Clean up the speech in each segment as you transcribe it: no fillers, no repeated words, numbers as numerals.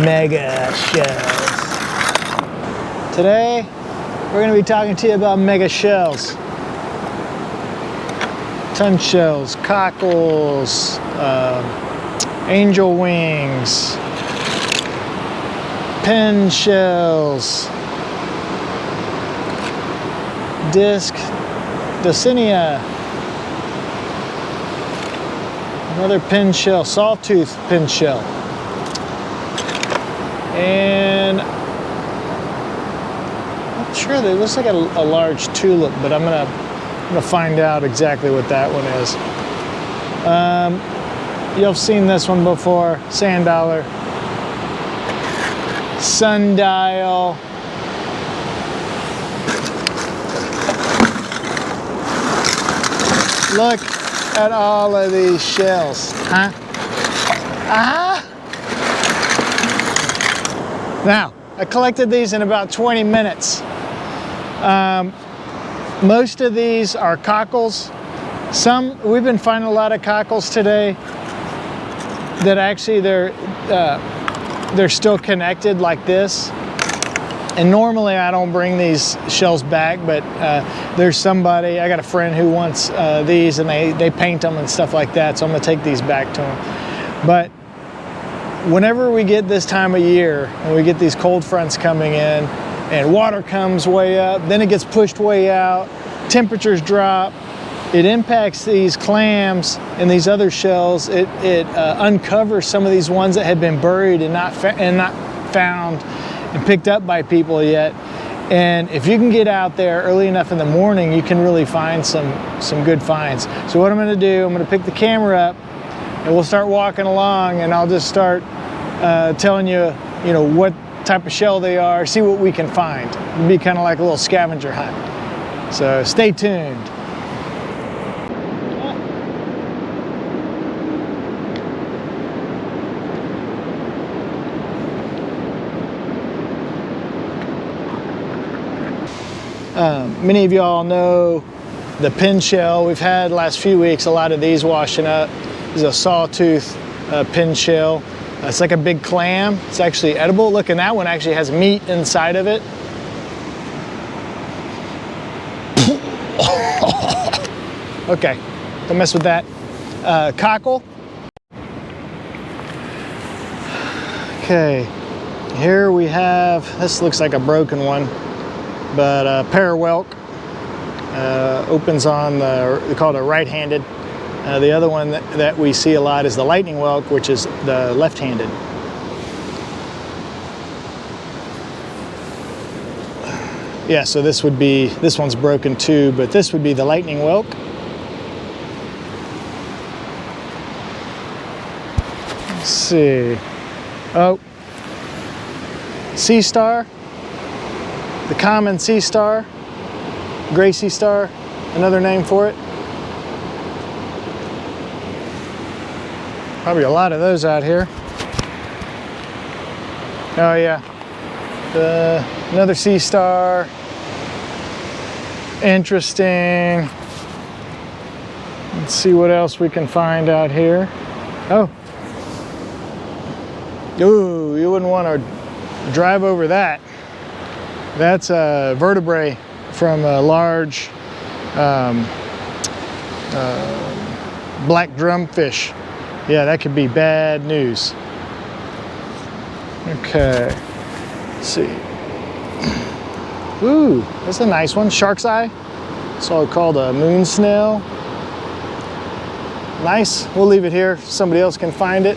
mega shells. Today, we're going to be talking to you about mega shells. Ton shells, cockles, angel wings, pin shells, disc, Dicinia, another pin shell, sawtooth pin shell, and I'm not sure, that looks like a large tulip, but I'm gonna find out exactly what that one is. You've seen this one before, sand dollar, sundial, look at all of these shells, huh? Now, I collected these in about 20 minutes. Most of these are cockles. We've been finding a lot of cockles today that actually they're still connected like this. And normally I don't bring these shells back, but there's somebody, I got a friend who wants these, and they paint them and stuff like that, so I'm gonna take these back to him. But whenever we get this time of year, and we get these cold fronts coming in, and water comes way up, then it gets pushed way out, temperatures drop, it impacts these clams and these other shells. It uncovers some of these ones that had been buried and not found and picked up by people yet. And if you can get out there early enough in the morning, you can really find some good finds. So what I'm gonna do, I'm gonna pick the camera up and we'll start walking along, and I'll just start telling you, what type of shell they are, see what we can find. It'll be kind of like a little scavenger hunt. So stay tuned. Many of y'all know the pin shell. We've had the last few weeks a lot of these washing up. This is a sawtooth pin shell. It's like a big clam. It's actually edible. Look, and that one actually has meat inside of it. Okay, don't mess with that. Cockle. Okay, here we have, this looks like a broken one, but parawhelk. Opens on they call it a right-handed. The other one that we see a lot is the lightning whelk, which is the left-handed. Yeah, so this one's broken too, but this would be the lightning whelk. Let's see. Oh, sea star, the common sea star, gray sea star, another name for it. Probably a lot of those out here. Oh yeah, another sea star. Interesting. Let's see what else we can find out here. Oh. Ooh, you wouldn't want to drive over that. That's a vertebrae from a large black drumfish. Yeah, that could be bad news. Okay, let's see. Ooh, that's a nice one, shark's eye. It's all called a moon snail. Nice, we'll leave it here. Somebody else can find it.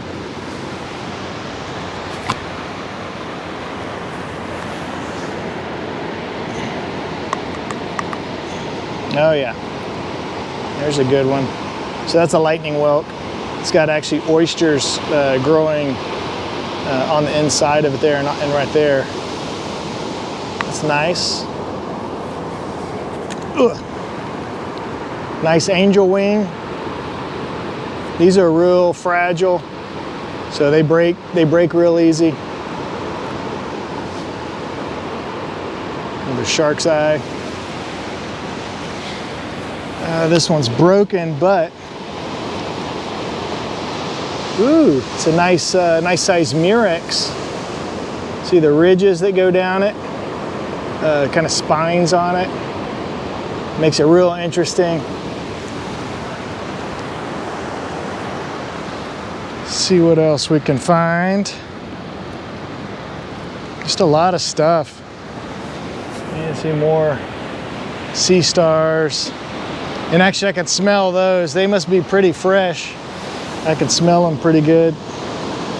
Oh yeah, there's a good one. So that's a lightning whelk. It's got actually oysters growing on the inside of it there and right there. That's nice. Ugh. Nice angel wing. These are real fragile, so they break real easy. Another shark's eye. This one's broken, but ooh, it's a nice size Murex. See the ridges that go down it, kind of spines on it. Makes it real interesting. See what else we can find. Just a lot of stuff. You see more sea stars. And actually I can smell those. They must be pretty fresh. I can smell them pretty good.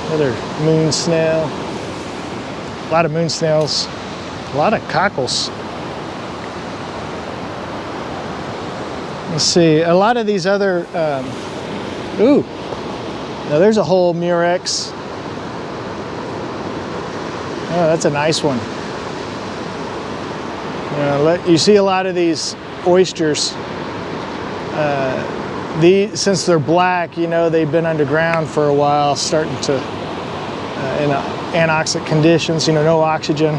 Another moon snail. A lot of moon snails. A lot of cockles. Let's see, a lot of these other, ooh, now there's a whole murex. Oh, that's a nice one. You see a lot of these oysters. Since they're black, you know, they've been underground for a while, starting to, in anoxic conditions, you know, no oxygen.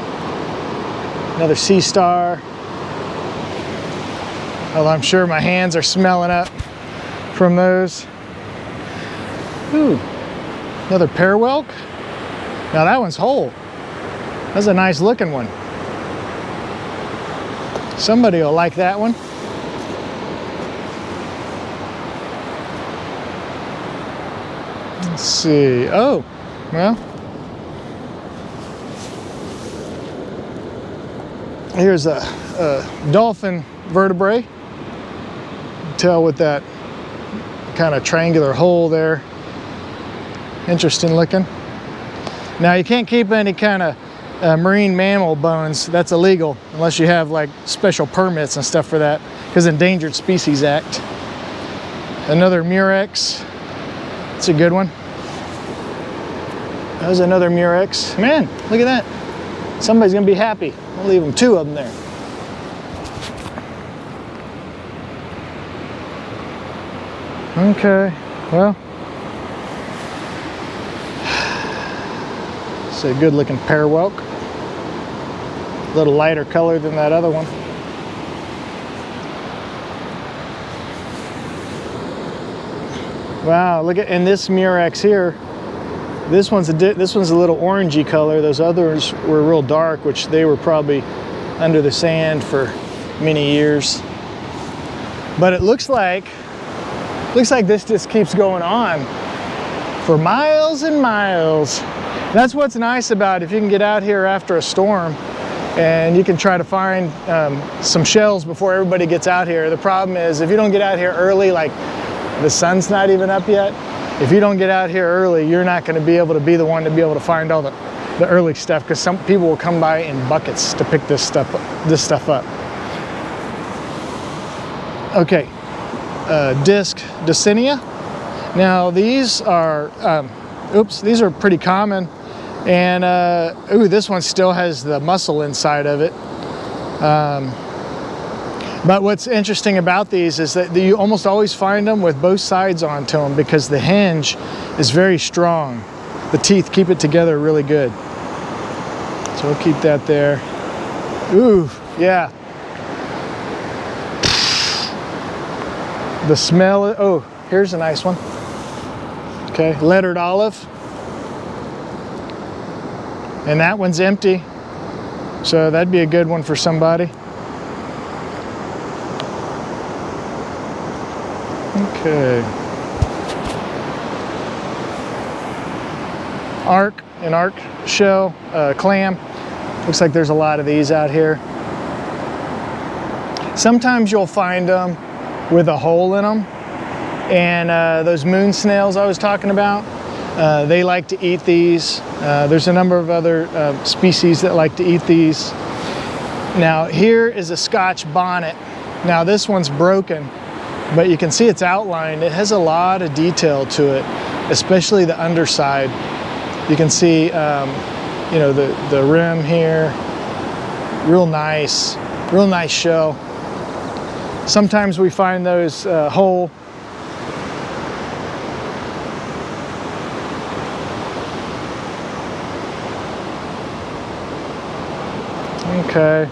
Another sea star. Although I'm sure my hands are smelling up from those. Ooh, another pear whelk. Now that one's whole. That's a nice looking one. Somebody will like that one. Let's see. Oh, well. Here's a dolphin vertebrae. Tell with that kind of triangular hole there. Interesting looking. Now you can't keep any kind of marine mammal bones. That's illegal unless you have like special permits and stuff for that, because Endangered Species Act. Another murex. That's a good one. There's another murex. Man, look at that. Somebody's gonna be happy. I'll leave them, 2 of them there. Okay, well, it's a good looking pear whelk. A little lighter color than that other one. Wow, look at, and this murex here, this one's a little orangey color. Those others were real dark, which they were probably under the sand for many years. But it looks like this just keeps going on for miles and miles. That's what's nice about it. If you can get out here after a storm and you can try to find some shells before everybody gets out here. The problem is if you don't get out here early, like the sun's not even up yet, if you don't get out here early, you're not going to be able to be the one to be able to find all the early stuff, because some people will come by in buckets to pick this stuff up. Okay. Disc Dicinia. Now these are, these are pretty common, and ooh, this one still has the muscle inside of it. But what's interesting about these is that you almost always find them with both sides onto them, because the hinge is very strong. The teeth keep it together really good. So we'll keep that there. Ooh, yeah. The smell, oh, here's a nice one. Okay, lettered olive. And that one's empty. So that'd be a good one for somebody. Okay. An arc shell, clam. Looks like there's a lot of these out here. Sometimes you'll find them with a hole in them, and those moon snails I was talking about, they like to eat these. There's a number of other species that like to eat these. Now here is a Scotch bonnet. Now this one's broken, but you can see it's outlined. It has a lot of detail to it, especially the underside. You can see you know, the rim here, real nice shell. Sometimes we find those whole. Okay.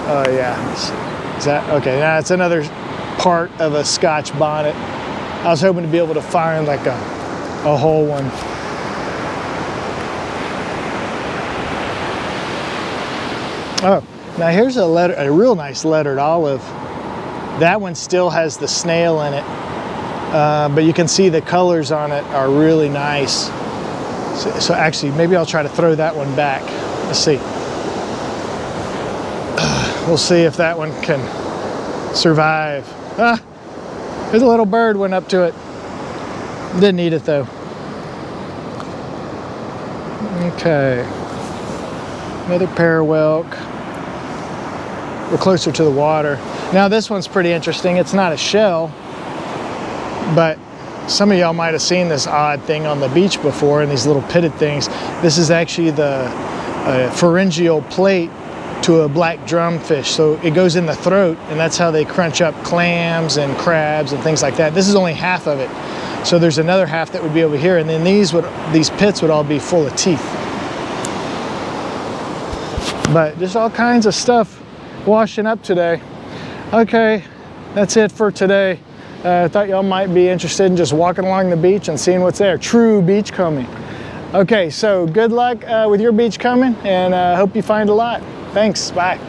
Oh yeah, let's see. Is that, okay, now it's another part of a Scotch bonnet. I was hoping to be able to find like a a whole one. Oh, now here's a real nice lettered olive. That one still has the snail in it, but you can see the colors on it are really nice. So actually, maybe I'll try to throw that one back. Let's see. We'll see if that one can survive. Ah, there's a little bird went up to it. Didn't eat it though. Okay. Another parwelk. We're closer to the water. Now this one's pretty interesting. It's not a shell, but some of y'all might have seen this odd thing on the beach before, and these little pitted things. This is actually the pharyngeal plate to a black drumfish. So it goes in the throat, and that's how they crunch up clams and crabs and things like that. This is only half of it. So there's another half that would be over here, and then these pits would all be full of teeth. But just all kinds of stuff washing up today. Okay, that's it for today. I thought y'all might be interested in just walking along the beach and seeing what's there. True beachcombing. Okay, so good luck with your beachcombing, and hope you find a lot. Thanks, bye.